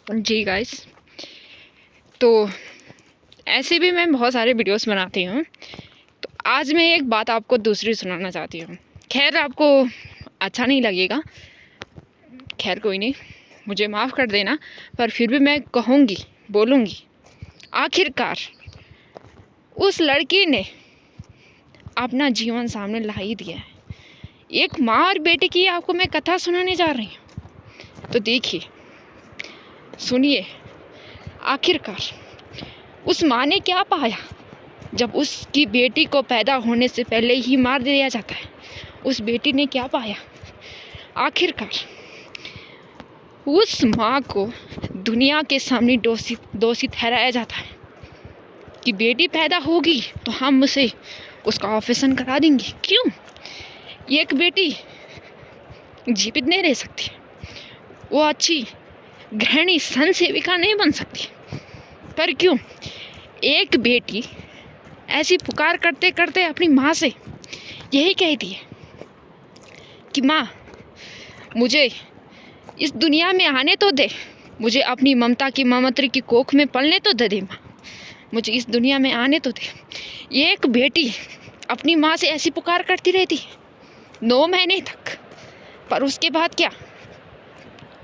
जी guys, तो ऐसे भी मैं बहुत सारे वीडियोस बनाती हूँ। तो आज मैं एक बात आपको दूसरी सुनाना चाहती हूँ। खैर आपको अच्छा नहीं लगेगा, खैर कोई नहीं, मुझे माफ़ कर देना, पर फिर भी मैं कहूँगी, बोलूँगी। आखिरकार उस लड़की ने अपना जीवन सामने ला ही दिया है। एक माँ और बेटे की आपको मैं कथा सुनाने जा रही हूँ। तो देखिए, सुनिए, आखिरकार उस माँ ने क्या पाया जब उसकी बेटी को पैदा होने से पहले ही मार दिया जाता है। उस बेटी ने क्या पाया? आखिरकार उस माँ को दुनिया के सामने दोषी ठहराया जाता है कि बेटी पैदा होगी तो हम उसे उसका ऑपरेशन करा देंगे। क्यों? एक बेटी जीवित नहीं रह सकती, वो अच्छी गृहिणी सन सेविका नहीं बन सकती। पर क्यों? एक बेटी ऐसी पुकार करते करते अपनी माँ से यही कहती है कि माँ, मुझे इस दुनिया में आने तो दे, मुझे अपनी ममता की ममत्री की कोख में पलने तो दे माँ, मुझे इस दुनिया में आने तो दे। एक बेटी अपनी माँ से ऐसी पुकार करती रहती है 9 महीने तक। पर उसके बाद क्या?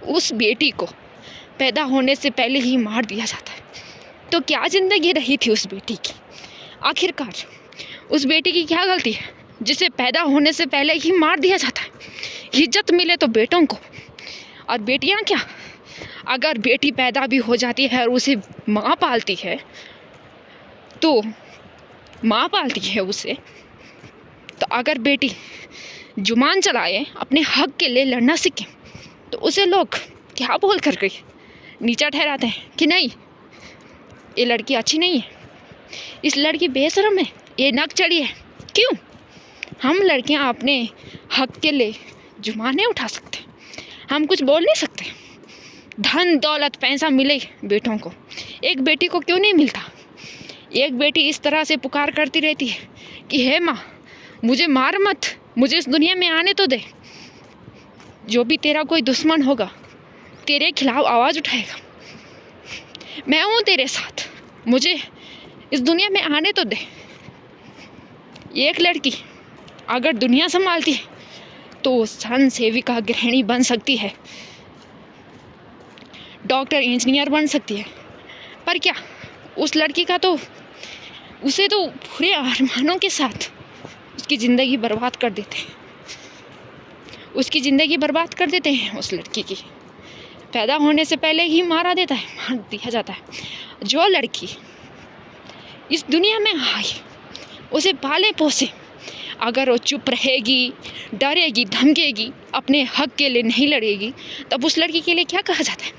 उस बेटी को पैदा होने से पहले ही मार दिया जाता है। तो क्या ज़िंदगी रही थी उस बेटी की? आखिरकार उस बेटी की क्या गलती है जिसे पैदा होने से पहले ही मार दिया जाता है? इज्जत मिले तो बेटों को, और बेटियां क्या? अगर बेटी पैदा भी हो जाती है और उसे माँ पालती है, तो माँ पालती है उसे, तो अगर बेटी जुबान चलाए, अपने हक के लिए लड़ना सीखे, तो उसे लोग क्या बोल कर गई नीचा ठहराते हैं कि नहीं, ये लड़की अच्छी नहीं है, इस लड़की बेशरम है, ये नक चढ़ी है। क्यों? हम लड़कियां अपने हक के लिए जुबान नहीं उठा सकते, हम कुछ बोल नहीं सकते? धन दौलत पैसा मिले बेटों को, एक बेटी को क्यों नहीं मिलता? एक बेटी इस तरह से पुकार करती रहती है कि हे माँ, मुझे मार मत, मुझे इस दुनिया में आने तो दे। जो भी तेरा कोई दुश्मन होगा तेरे खिलाफ आवाज़ उठाएगा, मैं हूँ तेरे साथ, मुझे इस दुनिया में आने तो दे। एक लड़की अगर दुनिया संभालती है तो सन सेविका गृहिणी बन सकती है, डॉक्टर इंजीनियर बन सकती है। पर क्या उस लड़की का तो उसे तो पूरे अरमानों के साथ उसकी ज़िंदगी बर्बाद कर देते हैं, उसकी ज़िंदगी बर्बाद कर देते हैं। उस लड़की की पैदा होने से पहले ही मार दिया जाता है। जो लड़की इस दुनिया में आई, उसे पाले पोसे, अगर वो चुप रहेगी, डरेगी, धमकेगी, अपने हक के लिए नहीं लड़ेगी, तब उस लड़की के लिए क्या कहा जाता है?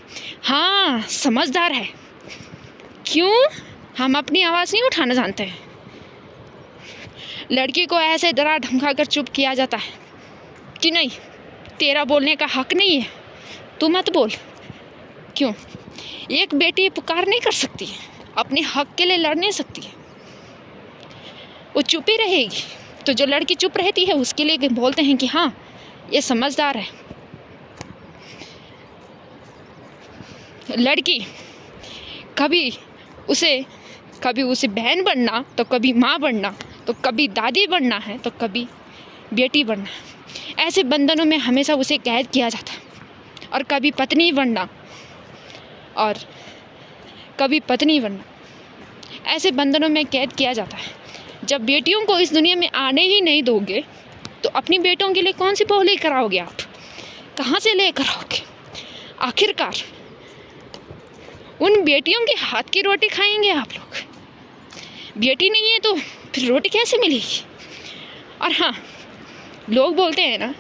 हाँ, समझदार है। क्यों? हम अपनी आवाज़ नहीं उठाना जानते हैं। लड़की को ऐसे डरा धमका कर चुप किया जाता है कि नहीं, तेरा बोलने का हक नहीं है, तू मत बोल। क्यों? एक बेटी पुकार नहीं कर सकती है, अपने हक के लिए लड़ नहीं सकती है, वो चुप ही रहेगी। तो जो लड़की चुप रहती है उसके लिए बोलते हैं कि हाँ, ये समझदार है। लड़की कभी उसे बहन बनना, तो कभी माँ बनना, तो कभी दादी बनना है, तो कभी बेटी बनना है। ऐसे बंधनों में हमेशा उसे कैद किया जाता है। और कभी पत्नी बनना, और कभी पत्नी बनना, ऐसे बंधनों में कैद किया जाता है। जब बेटियों को इस दुनिया में आने ही नहीं दोगे, तो अपनी बेटों के लिए कौन सी बहू लेकर आओगे आप? कहाँ से लेकर आओगे? आखिरकार उन बेटियों के हाथ की रोटी खाएंगे आप लोग? बेटी नहीं है तो फिर रोटी कैसे मिलेगी? और हाँ, लोग बोलते हैं ना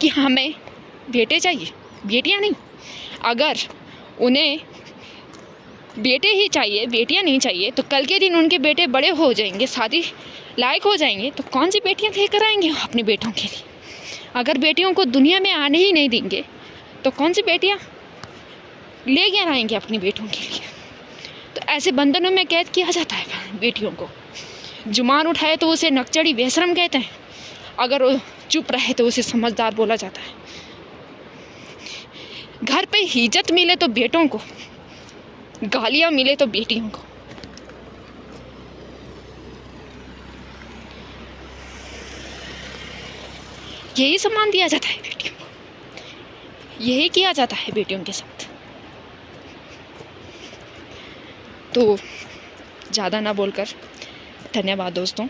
कि हमें बेटे चाहिए, बेटियां नहीं। अगर उन्हें बेटे ही चाहिए, बेटियां नहीं चाहिए, तो कल के दिन उनके बेटे बड़े हो जाएंगे, शादी लायक हो जाएंगे, तो कौन सी बेटियां लेकर आएंगे अपने बेटों के लिए? अगर बेटियों को दुनिया में आने ही नहीं देंगे, तो कौन सी बेटियां लेकर आएंगे अपनी बेटों के लिए? तो ऐसे बंधनों में कैद किया जाता है बेटियों को। जुबान उठाए तो उसे नकचड़ी बेशरम कहते हैं, अगर वो चुप रहे तो उसे समझदार बोला जाता है। घर पे इज्जत मिले तो बेटों को, गालियाँ मिले तो बेटियों को। यही सम्मान दिया जाता है बेटियों को, यही किया जाता है बेटियों के साथ। तो ज़्यादा ना बोलकर धन्यवाद दोस्तों।